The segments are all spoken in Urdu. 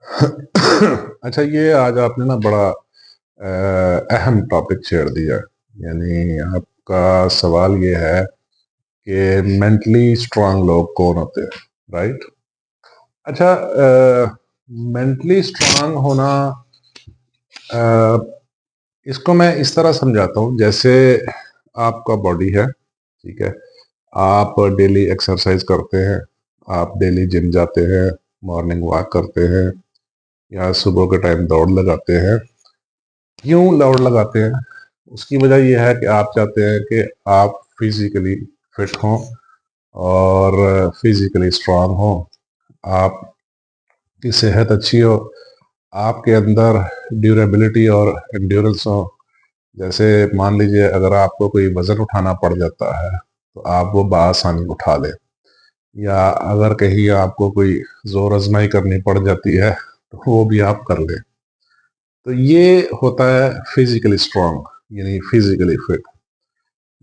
اچھا، یہ آج آپ نے نا بڑا اہم ٹاپک چھیڑ دیا. یعنی آپ کا سوال یہ ہے کہ مینٹلی اسٹرانگ لوگ کون ہوتے ہیں، رائٹ؟ اچھا، مینٹلی اسٹرانگ ہونا، اس کو میں اس طرح سمجھاتا ہوں جیسے آپ کا باڈی ہے، ٹھیک ہے. آپ ڈیلی ایکسرسائز کرتے ہیں، آپ ڈیلی جم جاتے ہیں، مارننگ واک کرتے ہیں، یا صبح کے ٹائم دوڑ لگاتے ہیں. کیوں دوڑ لگاتے ہیں؟ اس کی وجہ یہ ہے کہ آپ چاہتے ہیں کہ آپ فزیکلی فٹ ہوں اور فزیکلی اسٹرانگ ہوں، آپ کی صحت اچھی ہو، آپ کے اندر ڈیوریبلٹی اور انڈیورنس ہو. جیسے مان لیجئے اگر آپ کو کوئی وزن اٹھانا پڑ جاتا ہے تو آپ وہ بآسانی اٹھا لیں، یا اگر کہیں آپ کو کوئی زور آزمائی کرنی پڑ جاتی ہے تو وہ بھی آپ کر لیں. تو یہ ہوتا ہے فزیکلی اسٹرانگ، یعنی فزیکلی فٹ.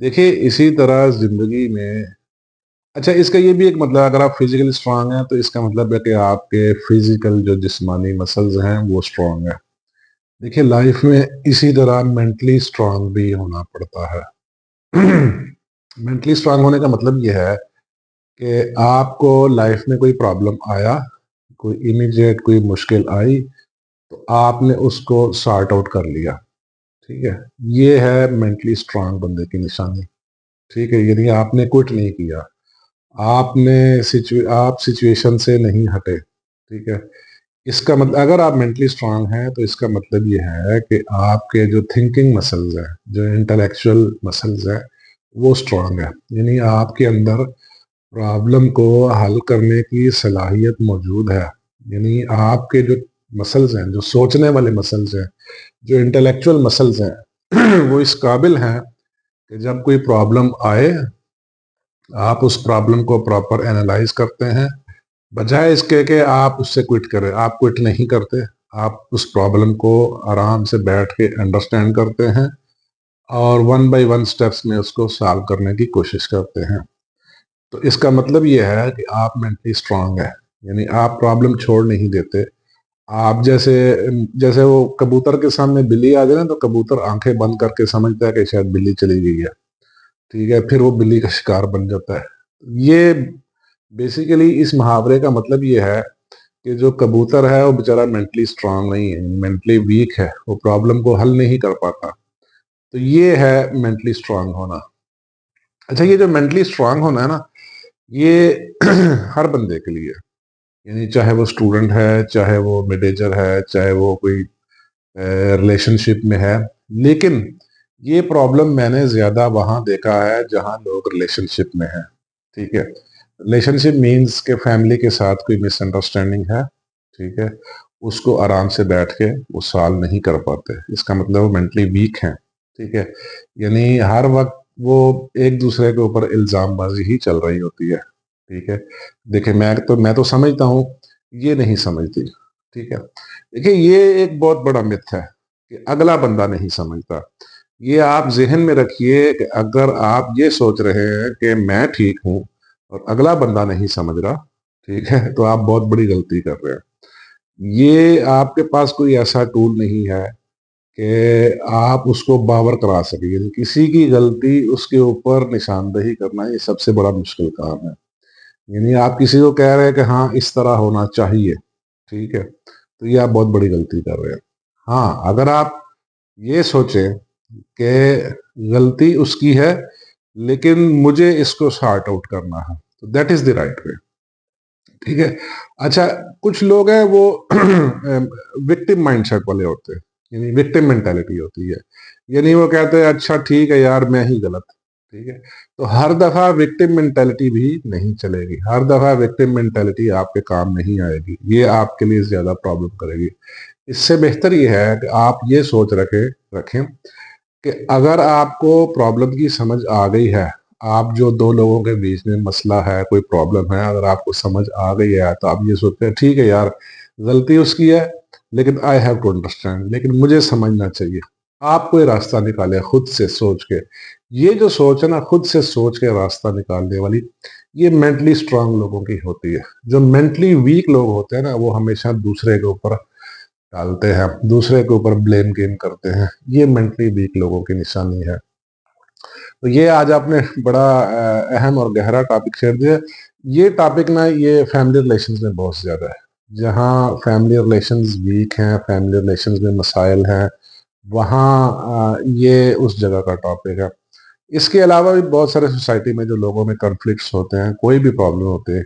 دیکھیے اسی طرح زندگی میں، اچھا اس کا یہ بھی ایک مطلب، اگر آپ فزیکلی اسٹرانگ ہیں تو اس کا مطلب ہے کہ آپ کے فزیکل جو جسمانی مسلز ہیں وہ اسٹرانگ ہیں. دیکھیے لائف میں اسی طرح مینٹلی اسٹرانگ بھی ہونا پڑتا ہے. مینٹلی اسٹرانگ ہونے کا مطلب یہ ہے کہ آپ کو لائف میں کوئی پرابلم آیا، کوئی امیجیٹ کوئی مشکل آئی، تو آپ نے اس کو سارٹ آؤٹ کر لیا. ٹھیک ہے، یہ ہے مینٹلی اسٹرانگ بندے کی نشانی. ٹھیک ہے، یعنی آپ نے کوئٹ نہیں کیا، آپ سچویشن سے نہیں ہٹے. ٹھیک ہے، اس کا مطلب اگر آپ مینٹلی اسٹرانگ ہیں تو اس کا مطلب یہ ہے کہ آپ کے جو تھنکنگ مسلز ہیں، جو انٹلیکچوئل مسلز ہیں، وہ اسٹرانگ ہے. یعنی آپ کے اندر پرابلم کو حل کرنے کی صلاحیت موجود ہے. یعنی آپ کے جو مسلز ہیں، جو سوچنے والے مسلز ہیں، جو انٹلیکچوئل مسلز ہیں، وہ اس قابل ہیں کہ جب کوئی پرابلم آئے آپ اس پرابلم کو پراپر اینالائز کرتے ہیں، بجائے اس کے کہ آپ اس سے کوئٹ کریں. آپ کوئٹ نہیں کرتے، آپ اس پرابلم کو آرام سے بیٹھ کے انڈرسٹینڈ کرتے ہیں اور ون بائی ون سٹیپس میں اس کو سالو کرنے کی کوشش کرتے ہیں. تو اس کا مطلب یہ ہے کہ آپ مینٹلی اسٹرانگ ہیں. یعنی آپ پرابلم چھوڑ نہیں دیتے. آپ جیسے جیسے وہ کبوتر کے سامنے بلی آ جائے نا تو کبوتر آنکھیں بند کر کے سمجھتا ہے کہ شاید بلی چلی گئی ہے. ٹھیک ہے، پھر وہ بلی کا شکار بن جاتا ہے. یہ بیسیکلی اس محاورے کا مطلب یہ ہے کہ جو کبوتر ہے وہ بیچارہ مینٹلی اسٹرانگ نہیں ہے، مینٹلی ویک ہے، وہ پرابلم کو حل نہیں کر پاتا. تو یہ ہے مینٹلی اسٹرانگ ہونا. اچھا، یہ جو مینٹلی اسٹرانگ ہونا ہے نا، یہ ہر بندے کے لیے، یعنی چاہے وہ اسٹوڈنٹ ہے، چاہے وہ مڈ ایجر ہے، چاہے وہ کوئی ریلیشن شپ میں ہے. لیکن یہ پرابلم میں نے زیادہ وہاں دیکھا ہے جہاں لوگ ریلیشن شپ میں ہیں. ٹھیک ہے، ریلیشن شپ مینس کہ فیملی کے ساتھ کوئی مس انڈرسٹینڈنگ ہے. ٹھیک ہے، اس کو آرام سے بیٹھ کے وہ سالو نہیں کر پاتے، اس کا مطلب وہ مینٹلی ویک ہیں. ٹھیک ہے، یعنی ہر وقت وہ ایک دوسرے کے اوپر الزام بازی ہی چل رہی ہوتی ہے. ٹھیک ہے، دیکھیں میں تو سمجھتا ہوں، یہ نہیں سمجھتی. ٹھیک ہے، دیکھیں یہ ایک بہت بڑا متھ ہے کہ اگلا بندہ نہیں سمجھتا. یہ آپ ذہن میں رکھیے کہ اگر آپ یہ سوچ رہے ہیں کہ میں ٹھیک ہوں اور اگلا بندہ نہیں سمجھ رہا، ٹھیک ہے، تو آپ بہت بڑی غلطی کر رہے ہیں. یہ آپ کے پاس کوئی ایسا ٹول نہیں ہے کہ آپ اس کو باور کرا سکیں. یعنی کسی کی غلطی اس کے اوپر نشاندہی کرنا یہ سب سے بڑا مشکل کام ہے. یعنی آپ کسی کو کہہ رہے ہیں کہ ہاں اس طرح ہونا چاہیے، ٹھیک ہے، تو یہ آپ بہت بڑی غلطی کر رہے ہیں. ہاں، اگر آپ یہ سوچیں کہ غلطی اس کی ہے لیکن مجھے اس کو سارٹ آؤٹ کرنا ہے، تو that is the right way. ٹھیک ہے. اچھا، کچھ لوگ ہیں وہ وکٹم مائنڈ سیٹ والے ہوتے ہیں، یعنی وکٹم مینٹالٹی ہوتی ہے. یعنی وہ کہتے ہیں اچھا ٹھیک ہے یار میں ہی غلط. ٹھیک ہے، تو ہر دفعہ وکٹم مینٹالٹی بھی نہیں چلے گی. ہر دفعہ وکٹم مینٹالٹی آپ کے کام نہیں آئے گی، یہ آپ کے لیے زیادہ پرابلم کرے گی. اس سے بہتر یہ ہے کہ آپ یہ سوچ رکھیں کہ اگر آپ کو پرابلم کی سمجھ آ گئی ہے، آپ جو دو لوگوں کے بیچ میں مسئلہ ہے، کوئی پرابلم ہے، اگر آپ کو سمجھ آ گئی ہے تو آپ یہ سوچتے ہیں ٹھیک ہے یار غلطی اس کی ہے لیکن آئی ہیو ٹو انڈرسٹینڈ، لیکن مجھے سمجھنا چاہیے. آپ کوئی راستہ نکالے خود سے سوچ کے. یہ جو سوچ ہے نا، خود سے سوچ کے راستہ نکالنے والی، یہ مینٹلی اسٹرانگ لوگوں کی ہوتی ہے. جو مینٹلی ویک لوگ ہوتے ہیں نا وہ ہمیشہ دوسرے کے اوپر ڈالتے ہیں, دوسرے کے اوپر بلیم گیم کرتے ہیں. یہ مینٹلی ویک لوگوں کی نشانی ہے. تو یہ آج آپ نے بڑا اہم اور گہرا ٹاپک چھیڑ دیا. یہ ٹاپک نا یہ فیملی ریلیشنز میں بہت زیادہ ہے. جہاں فیملی ریلیشنز ویک ہیں, فیملی ریلیشنز میں مسائل ہیں, وہاں یہ اس جگہ کا ٹاپک ہے. اس کے علاوہ بھی بہت سارے سوسائٹی میں جو لوگوں میں کنفلکٹس ہوتے ہیں, کوئی بھی پرابلم ہوتے ہیں,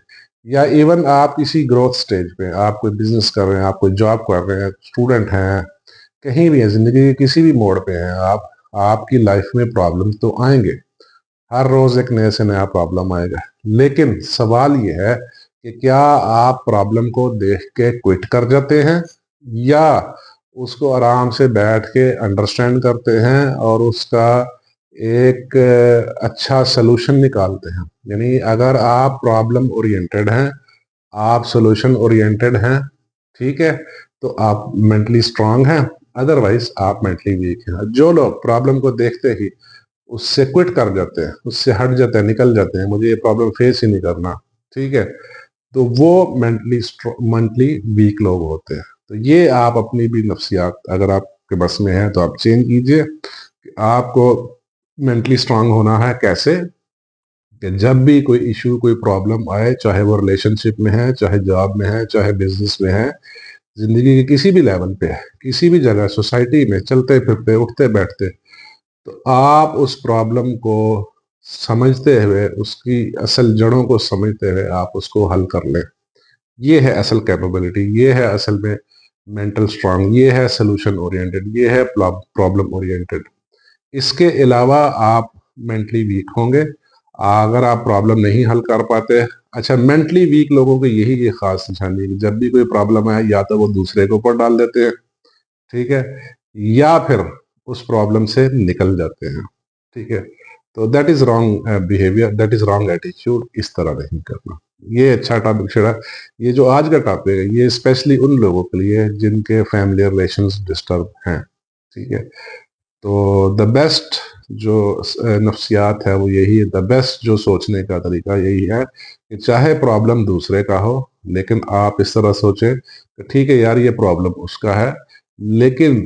یا ایون آپ کسی گروتھ سٹیج پہ, آپ کوئی بزنس کر رہے ہیں, آپ کوئی جاب کر رہے ہیں, اسٹوڈنٹ ہیں, کہیں بھی ہیں, زندگی کے کسی بھی موڑ پہ ہیں آپ کی لائف میں پرابلم تو آئیں گے. ہر روز ایک نئے سے نیا پرابلم آئے گا. لیکن سوال یہ ہے کہ کیا آپ پرابلم کو دیکھ کے کوئٹ کر جاتے ہیں, یا اس کو آرام سے بیٹھ کے انڈرسٹینڈ کرتے ہیں اور اس کا ایک اچھا سلوشن نکالتے ہیں. یعنی اگر آپ پرابلم اورینٹڈ ہیں, آپ سولوشن اورینٹڈ ہیں, ٹھیک ہے, تو آپ مینٹلی اسٹرانگ ہیں. ادروائز آپ مینٹلی ویک ہیں. جو لوگ پرابلم کو دیکھتے ہی اس سے کوئٹ کر جاتے ہیں, اس سے ہٹ جاتے ہیں, نکل جاتے ہیں, مجھے یہ پرابلم فیس ہی نہیں کرنا, ٹھیک ہے, تو وہ مینٹلی ویک لوگ ہوتے ہیں. تو یہ آپ اپنی بھی نفسیات اگر آپ کے بس میں ہے تو آپ چینج کیجئے کہ آپ کو مینٹلی اسٹرانگ ہونا ہے. کیسے کہ جب بھی کوئی ایشو, کوئی پرابلم آئے, چاہے وہ ریلیشن شپ میں ہے, چاہے جاب میں ہے, چاہے بزنس میں ہے, زندگی کے کسی بھی لیول پہ ہے, کسی بھی جگہ سوسائٹی میں چلتے پھرتے, اٹھتے بیٹھتے, تو آپ اس پرابلم کو سمجھتے ہوئے, اس کی اصل جڑوں کو سمجھتے ہوئے آپ اس کو حل کر لیں. یہ ہے اصل کیپیبلٹی, یہ ہے اصل میں مینٹل اسٹرانگ, یہ ہے سلوشن اورینٹڈ, یہ ہے پرابلم اورینٹڈ. اس کے علاوہ آپ مینٹلی ویک ہوں گے اگر آپ پرابلم نہیں حل کر پاتے. اچھا, مینٹلی ویک لوگوں کی یہی ایک خاص نشانی ہے کہ جب بھی کوئی پرابلم آئے یا تو وہ دوسرے کے اوپر ڈال دیتے ہیں, ٹھیک ہے, یا پھر اس پرابلم سے نکل جاتے ہیں, ٹھیک ہے. تو that is wrong behaviour, that is wrong ایٹیچیوڈ. اس طرح نہیں کرنا. یہ اچھا ٹاپک چھڑا. یہ جو آج کا ٹاپک ہے یہ اسپیشلی ان لوگوں کے لیے جن کے فیملی ریلیشنز ڈسٹرب ہیں, ٹھیک ہے. تو دا بیسٹ جو نفسیات ہے وہ یہی ہے, دا بیسٹ جو سوچنے کا طریقہ یہی ہے کہ چاہے پرابلم دوسرے کا ہو, لیکن آپ اس طرح سوچیں کہ ٹھیک ہے یار یہ پرابلم اس کا ہے, لیکن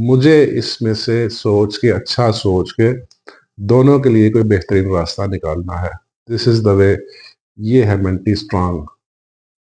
مجھے اس میں سے سوچ کے, اچھا سوچ کے دونوں کے لیے کوئی بہترین راستہ نکالنا ہے. دس از دا وے. یہ ہے مینٹلی اسٹرانگ